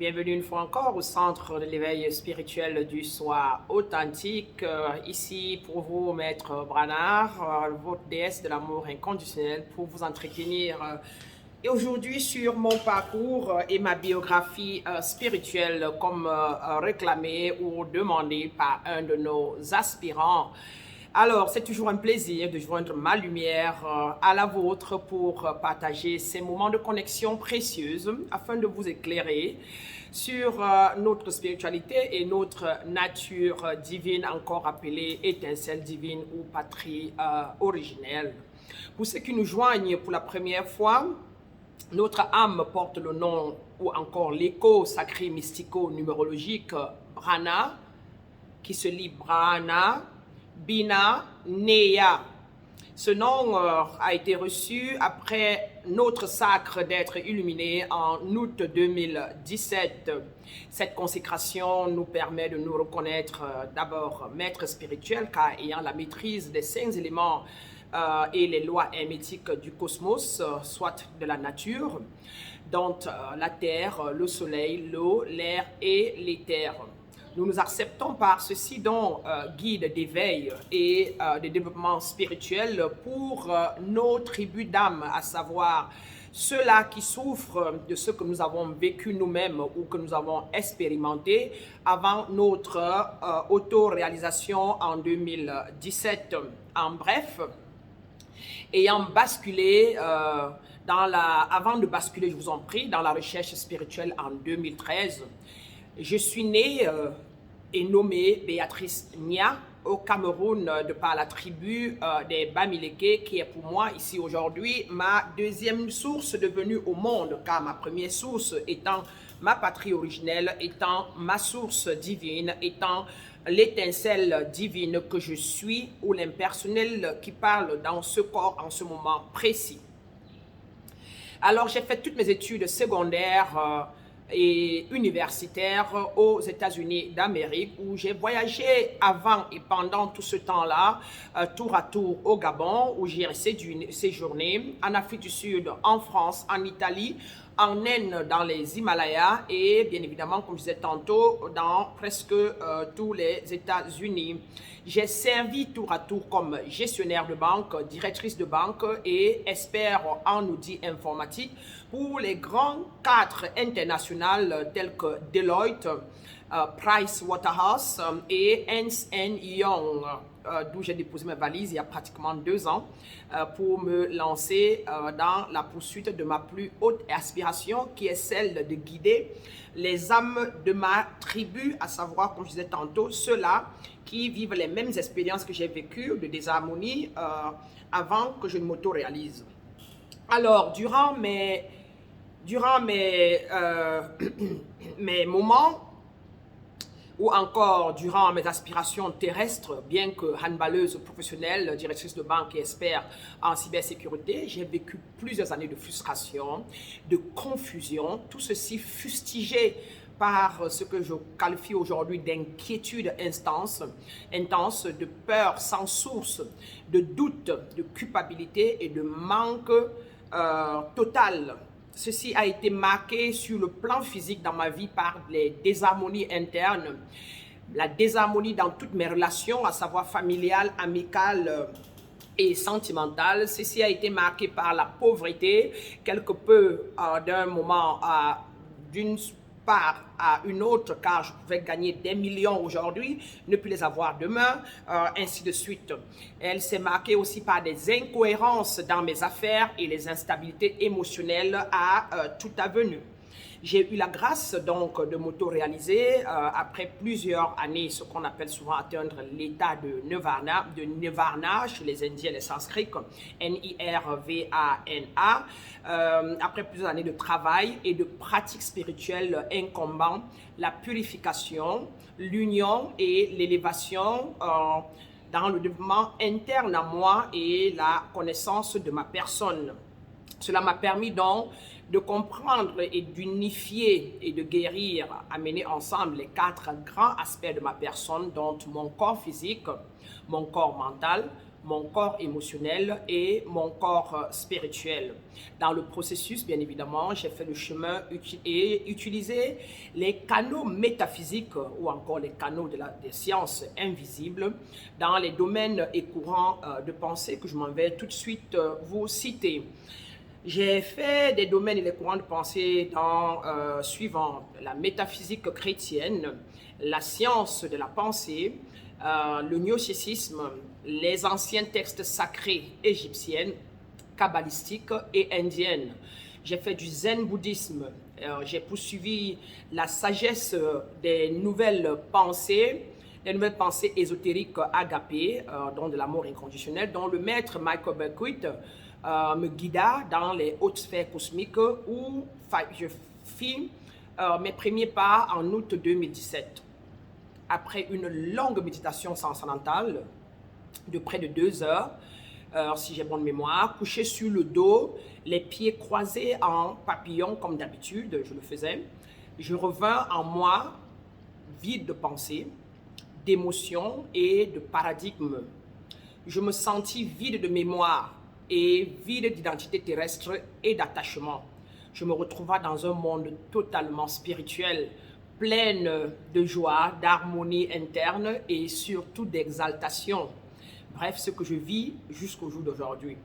Bienvenue une fois encore au centre de l'éveil spirituel du soi authentique. Ici pour vous, Maître Branard, votre déesse de l'amour inconditionnel, pour vous entretenir. Et aujourd'hui sur mon parcours et ma biographie spirituelle comme réclamé ou demandé par un de nos aspirants. Alors, c'est toujours un plaisir de joindre ma lumière à la vôtre pour partager ces moments de connexion précieuses afin de vous éclairer sur notre spiritualité et notre nature divine, encore appelée étincelle divine ou patrie originelle. Pour ceux qui nous joignent pour la première fois, notre âme porte le nom ou encore l'écho sacré mystico-numérologique Brahna, qui se lit Brahna, Bina, Neya. Ce nom a été reçu après notre sacre d'être illuminé en août 2017. Cette consécration nous permet de nous reconnaître d'abord maître spirituel, car ayant la maîtrise des 5 éléments et les lois hermétiques du cosmos, soit de la nature, dont la terre, le soleil, l'eau, l'air et l'éther. Nous nous acceptons par ceci dont guide d'éveil et de développement spirituel pour nos tribus d'âme, à savoir ceux-là qui souffrent de ce que nous avons vécu nous-mêmes ou que nous avons expérimenté avant notre autoréalisation en 2017. En bref, ayant basculé avant de basculer, je vous en prie, dans la recherche spirituelle en 2013, je suis née et nommée Béatrice Nia au Cameroun de par la tribu des Bamileke, qui est pour moi ici aujourd'hui ma deuxième source de venue au monde, car ma première source étant ma patrie originelle, étant ma source divine, étant l'étincelle divine que je suis ou l'impersonnel qui parle dans ce corps en ce moment précis. Alors j'ai fait toutes mes études secondaires et universitaire aux États-Unis d'Amérique, où j'ai voyagé avant et pendant tout ce temps-là, tour à tour au Gabon, où j'ai séjourné, en Afrique du Sud, en France, en Italie, en Inde, dans les Himalayas et bien évidemment, comme je disais tantôt, dans presque tous les États-Unis. J'ai servi tour à tour comme gestionnaire de banque, directrice de banque et expert en outils informatiques pour les grands cadres internationaux tels que Deloitte, Price Waterhouse et Ernst Young, d'où j'ai déposé mes valises il y a pratiquement 2 ans pour me lancer dans la poursuite de ma plus haute aspiration, qui est celle de guider les âmes de ma tribu, à savoir, comme je disais tantôt, ceux-là qui vivent les mêmes expériences que j'ai vécues de désharmonie avant que je ne m'auto-réalise. Alors, durant mes mes moments, ou encore durant mes aspirations terrestres, bien que handballeuse professionnelle, directrice de banque et expert en cybersécurité, j'ai vécu plusieurs années de frustration, de confusion, tout ceci fustigé par ce que je qualifie aujourd'hui d'inquiétude intense, de peur sans source, de doute, de culpabilité et de manque total. Ceci a été marqué sur le plan physique dans ma vie par les désharmonies internes, la désharmonie dans toutes mes relations, à savoir familiales, amicales et sentimentales. Ceci a été marqué par la pauvreté, quelque peu d'un moment d'une part à une autre, car je pouvais gagner des millions aujourd'hui, ne plus les avoir demain, ainsi de suite. Elle s'est marquée aussi par des incohérences dans mes affaires et les instabilités émotionnelles à toute avenue. J'ai eu la grâce donc de m'auto-réaliser après plusieurs années, ce qu'on appelle souvent atteindre l'état de nirvana chez les Indiens et les Sanskrits, N-I-R-V-A-N-A, après plusieurs années de travail et de pratiques spirituelles incombant la purification, l'union et l'élévation dans le développement interne à moi et la connaissance de ma personne. Cela m'a permis donc de comprendre et d'unifier et de guérir, amener ensemble les 4 grands aspects de ma personne, dont mon corps physique, mon corps mental, mon corps émotionnel et mon corps spirituel. Dans le processus, bien évidemment, j'ai fait le chemin et utilisé les canaux métaphysiques ou encore les canaux des sciences invisibles dans les domaines et courants de pensée que je m'en vais tout de suite vous citer. J'ai fait des domaines et des courants de pensée suivant la métaphysique chrétienne, la science de la pensée, le gnosticisme, les anciens textes sacrés égyptiens, kabbalistiques et indiennes. J'ai fait du zen bouddhisme, j'ai poursuivi la sagesse des nouvelles pensées ésotériques agapées, dont de l'amour inconditionnel, dont le maître Michael Beckwith me guida dans les hautes sphères cosmiques où je fis mes premiers pas en août 2017. Après une longue méditation transcendantale de près de 2 heures, si j'ai bonne mémoire, couché sur le dos, les pieds croisés en papillon comme d'habitude, je le faisais, je revins en moi vide de pensée, d'émotions et de paradigmes. Je me sentis vide de mémoire et vide d'identité terrestre et d'attachement. Je me retrouvais dans un monde totalement spirituel, plein de joie, d'harmonie interne et surtout d'exaltation. Bref, ce que je vis jusqu'au jour d'aujourd'hui.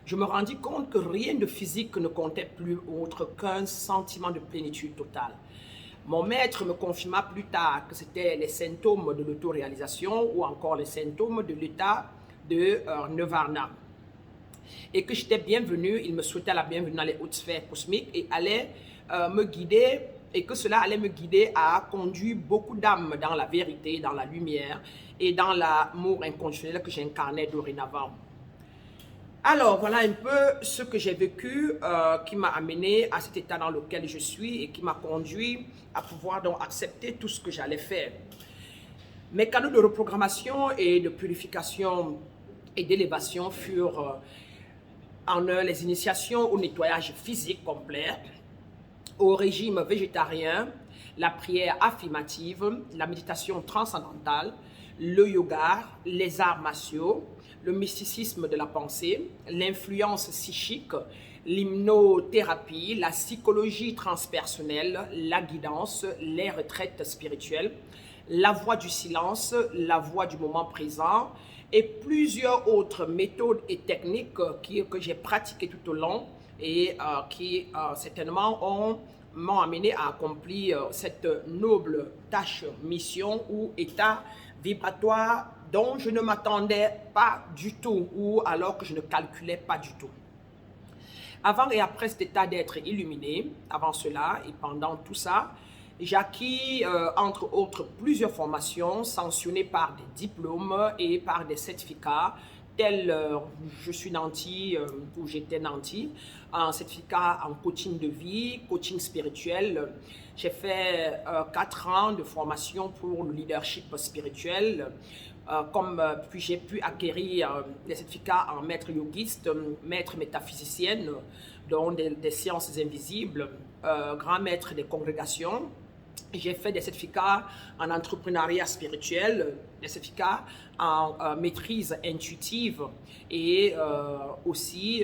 Je me rendis compte que rien de physique ne comptait plus autre qu'un sentiment de plénitude totale. Mon maître me confirma plus tard que c'était les symptômes de l'autoréalisation ou encore les symptômes de l'état de Nirvana. Et que j'étais bienvenu, il me souhaitait la bienvenue dans les hautes sphères cosmiques et allait me guider, et que cela allait me guider à conduire beaucoup d'âmes dans la vérité, dans la lumière et dans l'amour inconditionnel que j'incarnais dorénavant. Alors, voilà un peu ce que j'ai vécu qui m'a amené à cet état dans lequel je suis et qui m'a conduit à pouvoir donc accepter tout ce que j'allais faire. Mes canaux de reprogrammation et de purification et d'élévation furent en les initiations au nettoyage physique complet, au régime végétarien, la prière affirmative, la méditation transcendantale, le yoga, les arts martiaux, le mysticisme de la pensée, l'influence psychique, l'hypnothérapie, la psychologie transpersonnelle, la guidance, les retraites spirituelles, la voie du silence, la voie du moment présent et plusieurs autres méthodes et techniques que j'ai pratiquées tout au long et qui certainement m'ont amené à accomplir cette noble tâche, mission ou état vibratoire dont je ne m'attendais pas du tout ou alors que je ne calculais pas du tout. Avant et après cet état d'être illuminé, avant cela et pendant tout ça, j'ai acquis, entre autres, plusieurs formations sanctionnées par des diplômes et par des certificats, tels je suis nanti ou j'étais nanti, un certificat en coaching de vie, coaching spirituel. J'ai fait 4 ans de formation pour le leadership spirituel. Puis j'ai pu acquérir des certificats en maître yogiste, maître métaphysicienne, dont des sciences invisibles, grand maître des congrégations. J'ai fait des certificats en entrepreneuriat spirituel, des certificats en maîtrise intuitive et aussi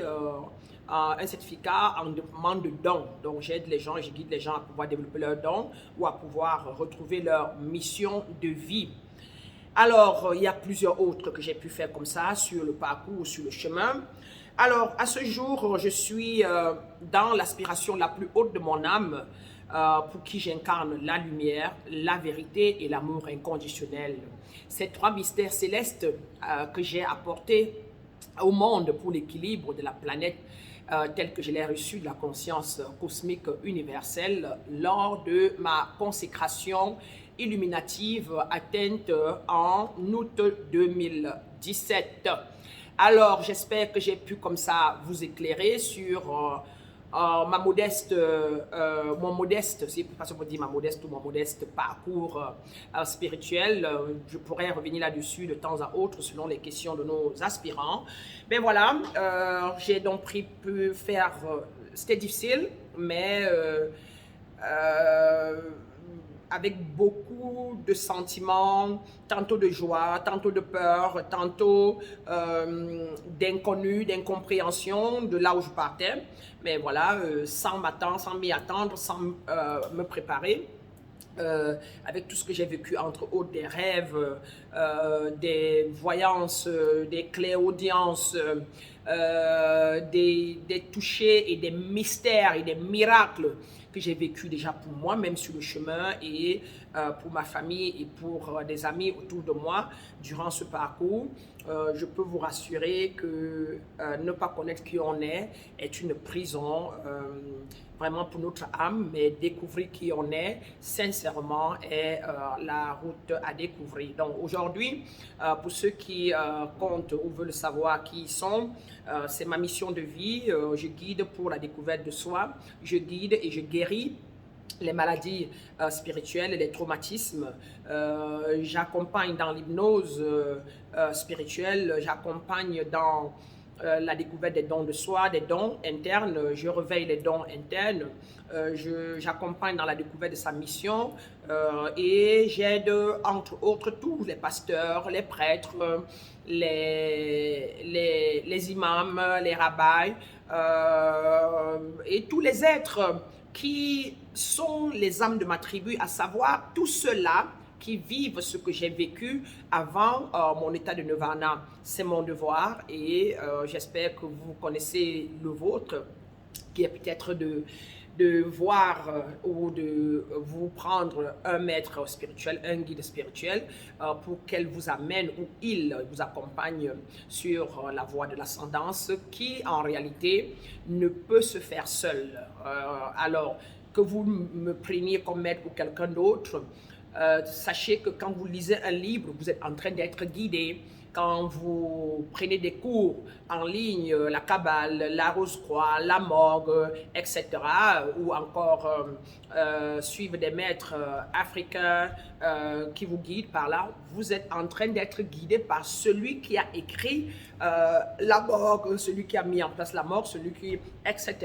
un certificat en développement de dons. Donc j'aide les gens, je guide les gens à pouvoir développer leurs dons ou à pouvoir retrouver leur mission de vie. Alors, il y a plusieurs autres que j'ai pu faire comme ça sur le parcours, sur le chemin. Alors, à ce jour, je suis dans l'aspiration la plus haute de mon âme pour qui j'incarne la lumière, la vérité et l'amour inconditionnel. Ces 3 mystères célestes que j'ai apportés au monde pour l'équilibre de la planète tel que je l'ai reçu de la conscience cosmique universelle lors de ma consécration illuminative atteinte en août 2017. Alors, j'espère que j'ai pu comme ça vous éclairer sur mon modeste, c'est pas ce qu'on dit ma modeste ou mon modeste parcours spirituel. Je pourrais revenir là-dessus de temps à autre selon les questions de nos aspirants. Mais voilà, j'ai donc pu faire, c'était difficile, mais avec beaucoup beaucoup de sentiments, tantôt de joie, tantôt de peur, tantôt d'inconnu, d'incompréhension de là où je partais. Mais voilà, sans m'attendre, sans m'y attendre, sans me préparer. Avec tout ce que j'ai vécu, entre autres des rêves, des voyances, des clairaudiences, des touchés et des mystères et des miracles que j'ai vécu déjà pour moi, même sur le chemin, et pour ma famille et pour des amis autour de moi durant ce parcours. Je peux vous rassurer que ne pas connaître qui on est une prison vraiment pour notre âme, mais découvrir qui on est sincèrement est la route à découvrir. Donc aujourd'hui, pour ceux qui comptent ou veulent savoir qui ils sont, c'est ma mission de vie. Je guide pour la découverte de soi, je guide et je guéris les maladies spirituelles et les traumatismes. J'accompagne dans l'hypnose spirituelle, j'accompagne dans la découverte des dons de soi, des dons internes, je réveille les dons internes, j'accompagne dans la découverte de sa mission et j'aide entre autres tous les pasteurs, les prêtres, les imams, les rabbins et tous les êtres qui sont les âmes de ma tribu, à savoir tous ceux-là qui vivent ce que j'ai vécu avant mon état de nirvana. C'est mon devoir et j'espère que vous connaissez le vôtre, qui est peut-être de voir ou de vous prendre un maître spirituel, un guide spirituel pour qu'elle vous amène ou il vous accompagne sur la voie de l'ascendance qui en réalité ne peut se faire seul. Alors que vous me preniez comme maître ou quelqu'un d'autre, sachez que quand vous lisez un livre, vous êtes en train d'être guidé. Quand vous prenez des cours en ligne, la Kabbale, la Rose-Croix, la Morgue, etc., ou encore suivre des maîtres africains qui vous guident par là, vous êtes en train d'être guidé par celui qui a écrit la Morgue, celui qui a mis en place la Morgue, celui qui, etc.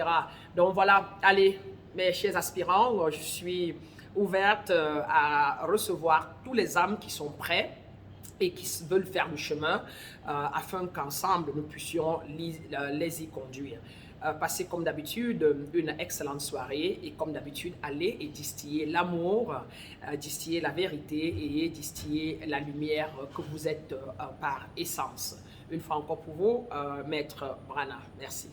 Donc voilà, allez, mes chers aspirants, je suis ouverte à recevoir tous les âmes qui sont prêts et qui veulent faire le chemin afin qu'ensemble nous puissions les y conduire. Passez comme d'habitude une excellente soirée et comme d'habitude allez et distiller l'amour, distiller la vérité et distiller la lumière que vous êtes par essence. Une fois encore pour vous, Maître Brana. Merci.